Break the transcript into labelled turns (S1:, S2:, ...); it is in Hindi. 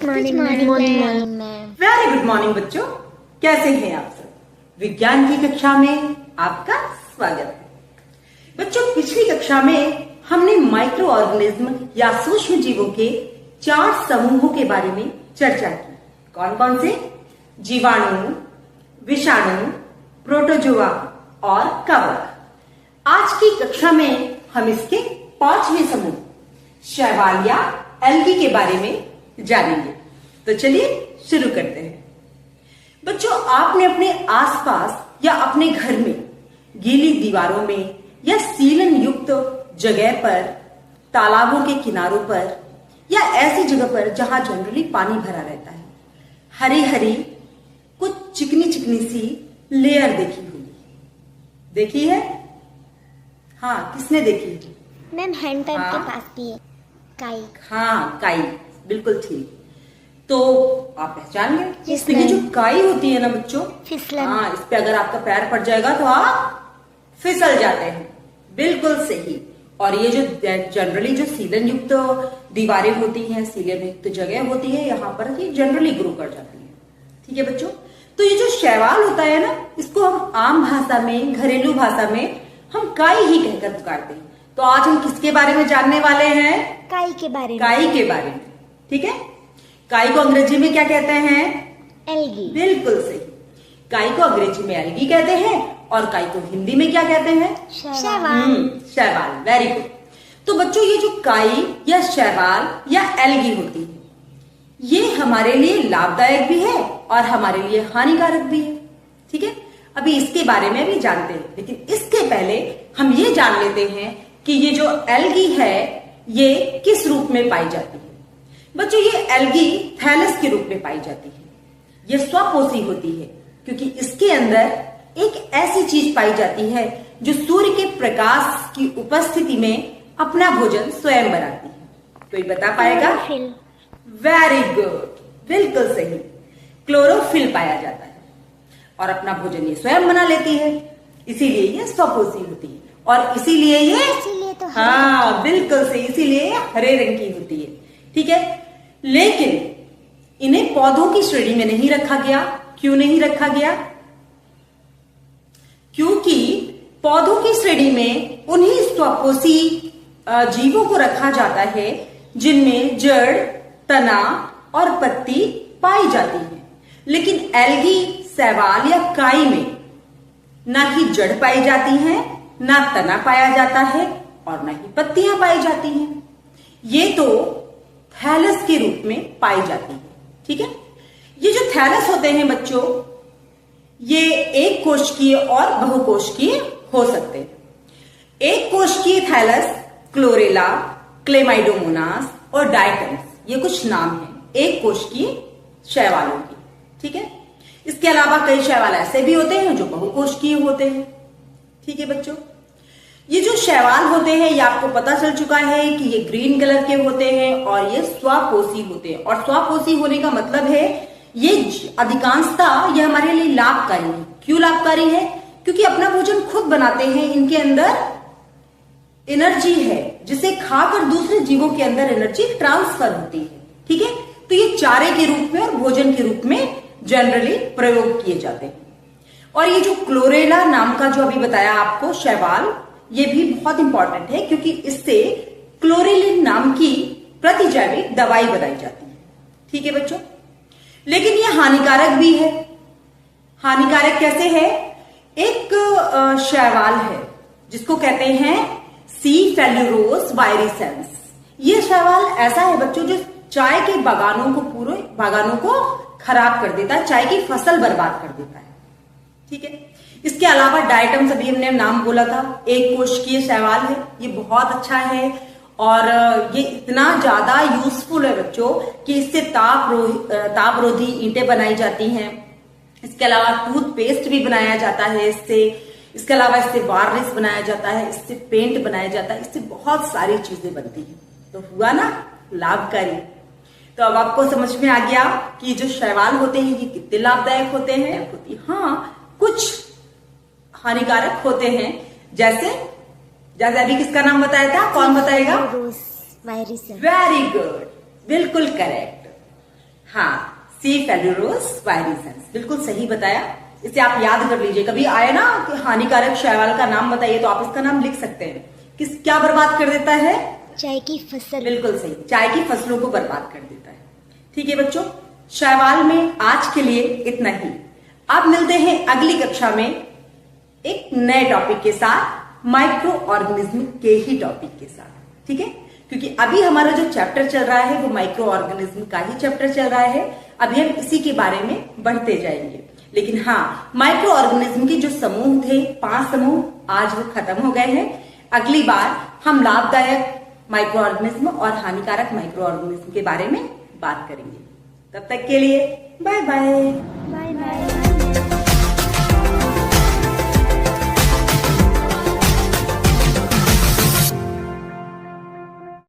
S1: Morning ma'am.
S2: Very good morning बच्चों, कैसे हैं आप सब। विज्ञान की कक्षा में आपका स्वागत है। बच्चों, पिछली कक्षा में हमने माइक्रो ऑर्गेनिज्म या सूक्ष्म जीवों के 4 समूहों के बारे में चर्चा की। कौन कौन से? जीवाणु, विषाणु, प्रोटोजोआ और कवक। आज की कक्षा में हम इसके 5वें समूह शैवाल या एल्गी के बारे में जानेंगे। तो चलिए शुरू करते हैं। बच्चों, आपने अपने आसपास या अपने घर में गीली दीवारों में या सीलन युक्त जगह पर, तालाबों के किनारों पर या ऐसी जगह पर जहां जनरली पानी भरा रहता है, हरी हरी कुछ चिकनी चिकनी सी लेयर देखी होगी। देखी है? हाँ, किसने देखी?
S1: मैम हैंडपंप के पास भी है काई।
S2: हाँ, काई, बिल्कुल ठीक। तो आप पहचान गए।
S1: Yes,
S2: तो ये जो
S1: ma'am।
S2: काई होती है ना बच्चों,
S1: फिसलन।
S2: हाँ, इस पे अगर आपका पैर पड़ जाएगा तो आप फिसल जाते हैं। बिल्कुल सही। और ये जो जनरली जो सीलन युक्त दीवारें होती हैं, सीलन युक्त जगह होती है, यहाँ पर ये जनरली ग्रो कर जाती है। ठीक है बच्चों। तो ये जो शैवाल होता है ना, इसको हम आम भाषा में, घरेलू भाषा में हम काई ही कहकर पुकारते हैं। तो आज हम किसके बारे में जानने वाले हैं?
S1: काई के बारे में।
S2: काई के बारे में। ठीक है। काई को अंग्रेजी में क्या कहते हैं?
S1: एल्गी।
S2: बिल्कुल सही। काई को अंग्रेजी में एल्गी कहते हैं और काई को हिंदी में क्या कहते हैं?
S1: शैवाल।
S2: शैवाल। Very good. तो बच्चों, ये जो काई या शैवाल या एल्गी होती है, ये हमारे लिए लाभदायक भी है और हमारे लिए हानिकारक भी है। ठीक है। अभी इसके बारे में भी जानते हैं, लेकिन इसके पहले हम ये जान लेते हैं कि ये जो एल्गी है ये किस रूप में पाई जाती है। बच्चों, ये एल्गी थैलस के रूप में पाई जाती है। ये स्वपोषी होती है क्योंकि इसके अंदर एक ऐसी चीज पाई जाती है जो सूर्य के प्रकाश की उपस्थिति में अपना भोजन स्वयं बनाती है। कोई बता पाएगा? वेरी गुड, बिल्कुल सही। क्लोरोफिल पाया जाता है और अपना भोजन ये स्वयं बना लेती है, इसीलिए ये स्वपोषी होती है और इसीलिए ये
S1: तो
S2: हाँ, बिल्कुल सही, इसीलिए ये हरे रंग की होती है। ठीक है। लेकिन इन्हें पौधों की श्रेणी में नहीं रखा गया। क्यों नहीं रखा गया? क्योंकि पौधों की श्रेणी में उन्हीं स्वपोषी जीवों को रखा जाता है जिनमें जड़, तना और पत्ती पाई जाती है। लेकिन एल्गी, शैवाल या काई में ना ही जड़ पाई जाती है, ना तना पाया जाता है और ना ही पत्तियां पाई जाती हैं। ये तो थैलस के रूप में पाई जाती है। ठीक है। ये जो थैलस होते हैं बच्चों, ये एक कोशिकीय और बहुकोशिकीय हो सकते हैं। एक कोशिकीय थैलस क्लोरेला, क्लेमाइडोमोनास और डायटम्स, ये कुछ नाम हैं एक कोशिकीय शैवालों की। ठीक है। इसके अलावा कई शैवाल ऐसे भी होते हैं जो बहुकोशिकीय होते हैं। ठीक है बच्चों। ये जो शैवाल होते हैं, ये आपको पता चल चुका है कि ये ग्रीन कलर के होते हैं और ये स्वपोषी होते हैं। और स्वपोषी होने का मतलब है ये अधिकांशतः ये हमारे लिए लाभकारी है। क्यों लाभकारी है? क्योंकि अपना भोजन खुद बनाते हैं। इनके अंदर एनर्जी है जिसे खाकर दूसरे जीवों के अंदर एनर्जी ट्रांसफर होती है। ठीक है। तो ये चारे के रूप में और भोजन के रूप में जनरली प्रयोग किए जाते हैं। और ये जो क्लोरेला नाम का जो अभी बताया आपको शैवाल, ये भी बहुत इंपॉर्टेंट है क्योंकि इससे क्लोरेलिन नाम की प्रतिजैविक दवाई बनाई जाती है। ठीक है बच्चों। लेकिन ये हानिकारक भी है। हानिकारक कैसे है? एक शैवाल है जिसको कहते हैं सी फेल्यूरोस वायरिसेंस। ये शैवाल ऐसा है बच्चों जो चाय के बागानों को, पूरे बागानों को खराब कर देता है, चाय की फसल बर्बाद कर देता है। ठीक है। इसके अलावा डायटम्स, अभी हमने नाम बोला था, एक कोशिकीय शैवाल है। ये बहुत अच्छा है और ये इतना ज्यादा यूजफुल है बच्चों कि इससे तापरोधी ईंटें बनाई जाती हैं। इसके अलावा टूथपेस्ट भी बनाया जाता है इससे। इसके अलावा इससे वार्निश बनाया जाता है, इससे पेंट बनाया जाता है, इससे बहुत सारी चीजें बनती हैं। तो हुआ ना लाभकारी। तो अब आपको समझ में आ गया कि जो शैवाल होते हैं ये कितने लाभदायक होते हैं। हाँ, कुछ हानिकारक होते हैं। जैसे अभी किसका नाम बताया था? कौन बताएगा?
S1: वायरिस।
S2: वेरी गुड, बिल्कुल करेक्ट। हाँ, सी फेलुरोस वायरिसेंस, बिल्कुल सही बताया। इसे आप याद कर लीजिए। कभी आए ना कि हानिकारक शैवाल का नाम बताइए, तो आप इसका नाम लिख सकते हैं। क्या बर्बाद कर देता है?
S1: चाय की फसल।
S2: बिल्कुल सही, चाय की फसलों को बर्बाद कर देता है। ठीक है बच्चों, शैवाल में आज के लिए इतना ही। अब मिलते हैं अगली कक्षा में एक नए टॉपिक के साथ, माइक्रो ऑर्गेनिज्म के ही टॉपिक के साथ। ठीक है, क्योंकि अभी हमारा जो चैप्टर चल रहा है वो माइक्रो ऑर्गेनिज्म का ही चैप्टर चल रहा है। अभी हम इसी के बारे में बढ़ते जाएंगे। लेकिन हाँ, माइक्रो ऑर्गेनिज्म के जो समूह थे, 5 समूह, आज वो खत्म हो गए हैं। अगली बार हम लाभदायक माइक्रो ऑर्गेनिज्म और हानिकारक माइक्रो ऑर्गेनिज्म के बारे में बात करेंगे। तब तक के लिए बाय बाय।
S1: Bye bye.